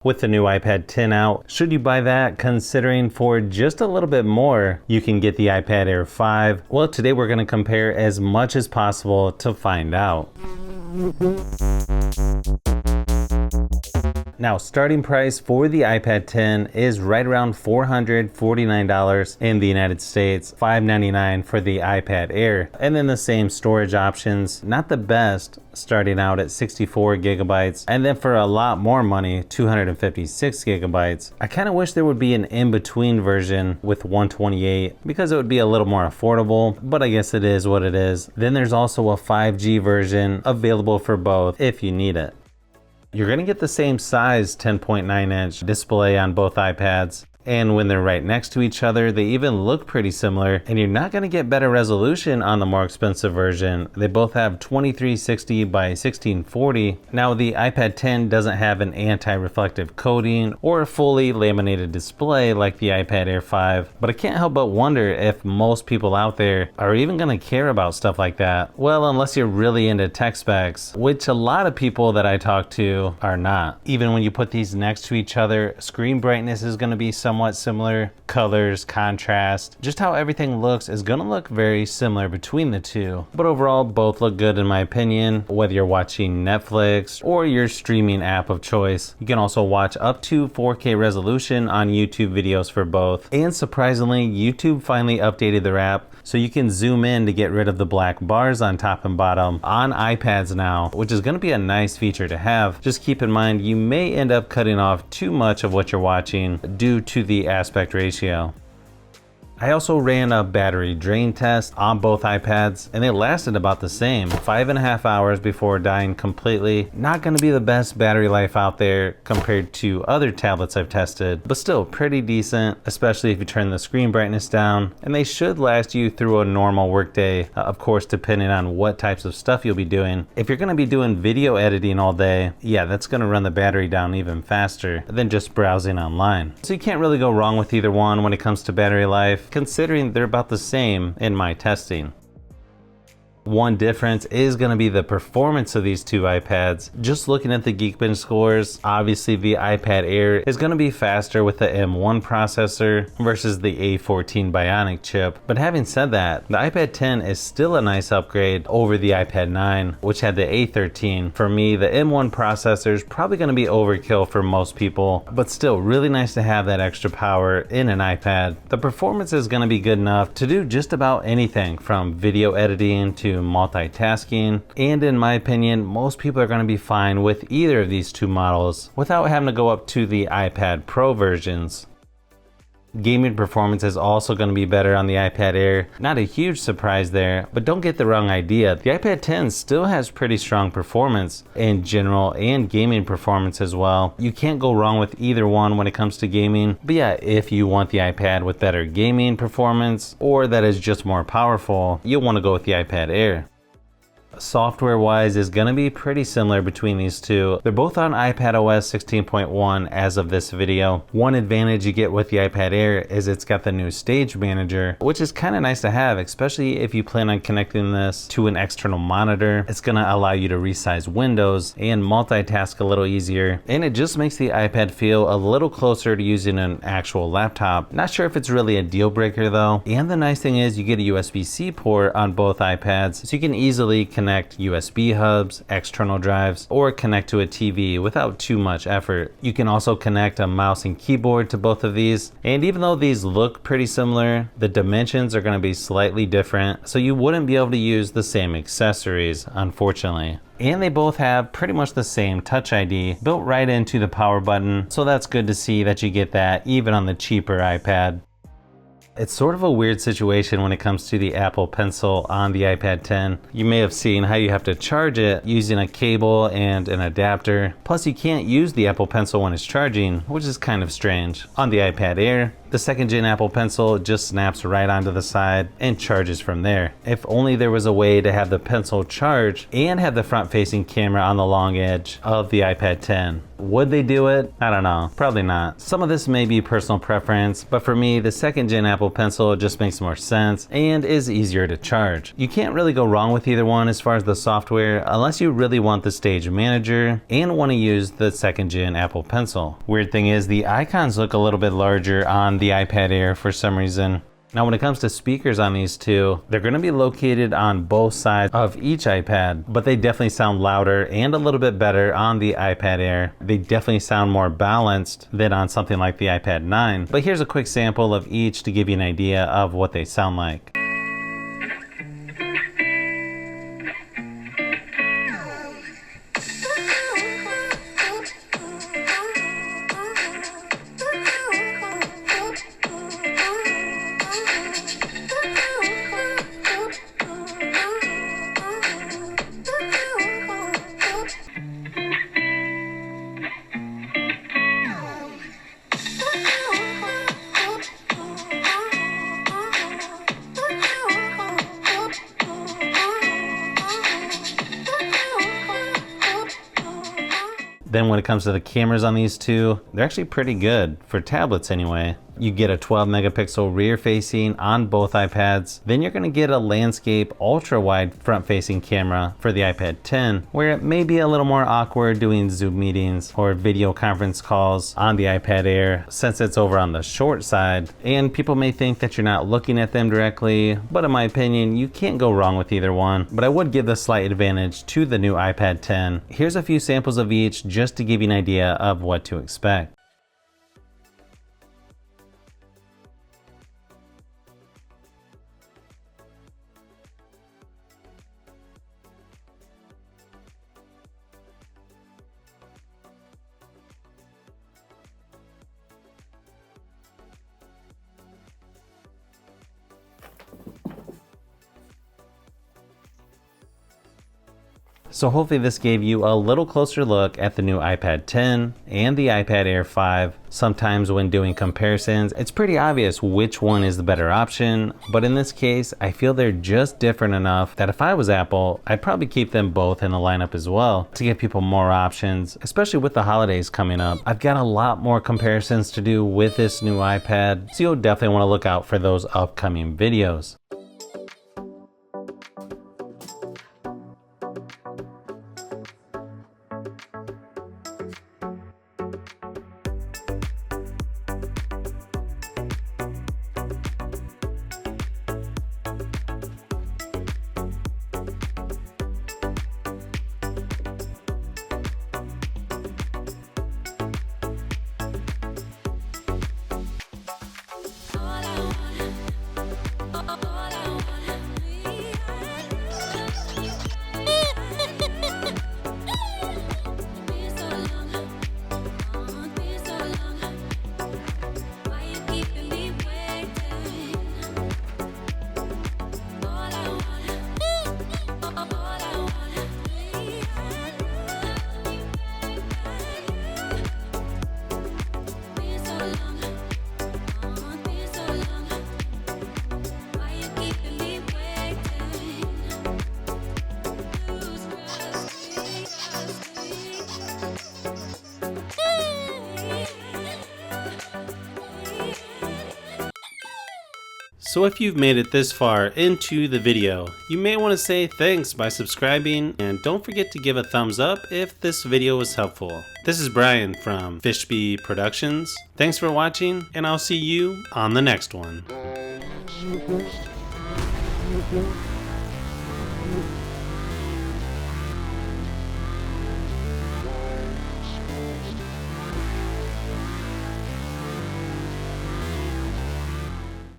With the new iPad 10 out, should you buy that, considering for just a little bit more, you can get the iPad Air 5? Well, today we're going to compare as much as possible to find out. Now, starting price for the iPad 10 is right around $449 in the United States, $599 for the iPad Air. And then the same storage options, not the best, starting out at 64 gigabytes. And then for a lot more money, 256 gigabytes. I kind of wish there would be an in-between version with 128 because it would be a little more affordable, but I guess it is what it is. Then there's also a 5G version available for both if you need it. You're going to get the same size 10.9-inch display on both iPads. And when they're right next to each other, they even look pretty similar, and you're not going to get better resolution on the more expensive version. They both have 2360 by 1640. Now, the iPad 10 doesn't have an anti-reflective coating or a fully laminated display like the iPad Air 5, but I can't help but wonder if most people out there are even going to care about stuff like that. Well, unless you're really into tech specs, which a lot of people that I talk to are not. Even when you put these next to each other, screen brightness is going to be somewhat similar, colors, contrast, just how everything looks is gonna look very similar between the two. But overall, both look good in my opinion, whether you're watching Netflix or your streaming app of choice. You can also watch up to 4K resolution on YouTube videos for both. And surprisingly, YouTube finally updated their app so you can zoom in to get rid of the black bars on top and bottom on iPads now, which is going to be a nice feature to have. Just keep in mind you may end up cutting off too much of what you're watching due to the aspect ratio. I also ran a battery drain test on both iPads and they lasted about the same, 5.5 hours before dying completely. Not going to be the best battery life out there compared to other tablets I've tested, but still pretty decent, especially if you turn the screen brightness down, and they should last you through a normal workday, of course depending on what types of stuff you'll be doing. If you're going to be doing video editing all day, yeah, that's going to run the battery down even faster than just browsing online. So you can't really go wrong with either one when it comes to battery life, considering they're about the same in my testing. One difference is going to be the performance of these two iPads. Just looking at the Geekbench scores, obviously the iPad Air is going to be faster with the M1 processor versus the A14 Bionic chip. But having said that, the iPad 10 is still a nice upgrade over the iPad 9, which had the A13. For me, the M1 processor is probably going to be overkill for most people, but still really nice to have that extra power in an iPad. The performance is going to be good enough to do just about anything from video editing to multitasking, and in my opinion, most people are going to be fine with either of these two models without having to go up to the iPad Pro versions. Gaming performance is also going to be better on the iPad Air. Not a huge surprise there, but don't get the wrong idea. The iPad 10 still has pretty strong performance in general and gaming performance as well. You can't go wrong with either one when it comes to gaming. But yeah, if you want the iPad with better gaming performance or that is just more powerful, you'll want to go with the iPad Air. Software wise is going to be pretty similar between these two. They're both on iPadOS 16.1 as of this video. One advantage you get with the iPad Air is it's got the new Stage Manager, which is kind of nice to have, especially if you plan on connecting this to an external monitor. It's going to allow you to resize windows and multitask a little easier, and it just makes the iPad feel a little closer to using an actual laptop. Not sure if it's really a deal breaker though. And the nice thing is you get a USB-C port on both iPads, so you can easily connect USB hubs, external drives, or connect to a TV without too much effort. You can also connect a mouse and keyboard to both of these, and even though these look pretty similar, the dimensions are going to be slightly different, so you wouldn't be able to use the same accessories, unfortunately. And they both have pretty much the same Touch ID built right into the power button, so that's good to see that you get that even on the cheaper iPad. It's sort of a weird situation when it comes to the Apple Pencil on the iPad 10. You may have seen how you have to charge it using a cable and an adapter. Plus you can't use the Apple Pencil when it's charging, which is kind of strange. On the iPad Air, The second gen Apple Pencil just snaps right onto the side and charges from there. If only there was a way to have the Pencil charge and have the front facing camera on the long edge of the iPad 10. Would they do it? I don't know. Probably not. Some of this may be personal preference, but for me, the second gen Apple Pencil just makes more sense and is easier to charge. You can't really go wrong with either one as far as the software, unless you really want the Stage Manager and want to use the second gen Apple Pencil. Weird thing is, the icons look a little bit larger on the iPad Air for some reason. Now when it comes to speakers on these two, they're going to be located on both sides of each iPad, but they definitely sound louder and a little bit better on the iPad Air. They definitely sound more balanced than on something like the iPad 9. But here's a quick sample of each to give you an idea of what they sound like. Then when it comes to the cameras on these two, they're actually pretty good, for tablets anyway. You get a 12 megapixel rear facing on both iPads. Then you're gonna get a landscape ultra wide front facing camera for the iPad 10, where it may be a little more awkward doing Zoom meetings or video conference calls on the iPad Air since it's over on the short side. And people may think that you're not looking at them directly, but in my opinion, you can't go wrong with either one. But I would give the slight advantage to the new iPad 10. Here's a few samples of each just to give you an idea of what to expect. So hopefully this gave you a little closer look at the new iPad 10 and the iPad Air 5. Sometimes when doing comparisons, it's pretty obvious which one is the better option, but in this case, I feel they're just different enough that if I was Apple, I'd probably keep them both in the lineup as well to give people more options, especially with the holidays coming up. I've got a lot more comparisons to do with this new iPad, so you'll definitely want to look out for those upcoming videos. So if you've made it this far into the video, you may want to say thanks by subscribing, and don't forget to give a thumbs up if this video was helpful. This is Brian from Fishbee Productions. Thanks for watching, and I'll see you on the next one.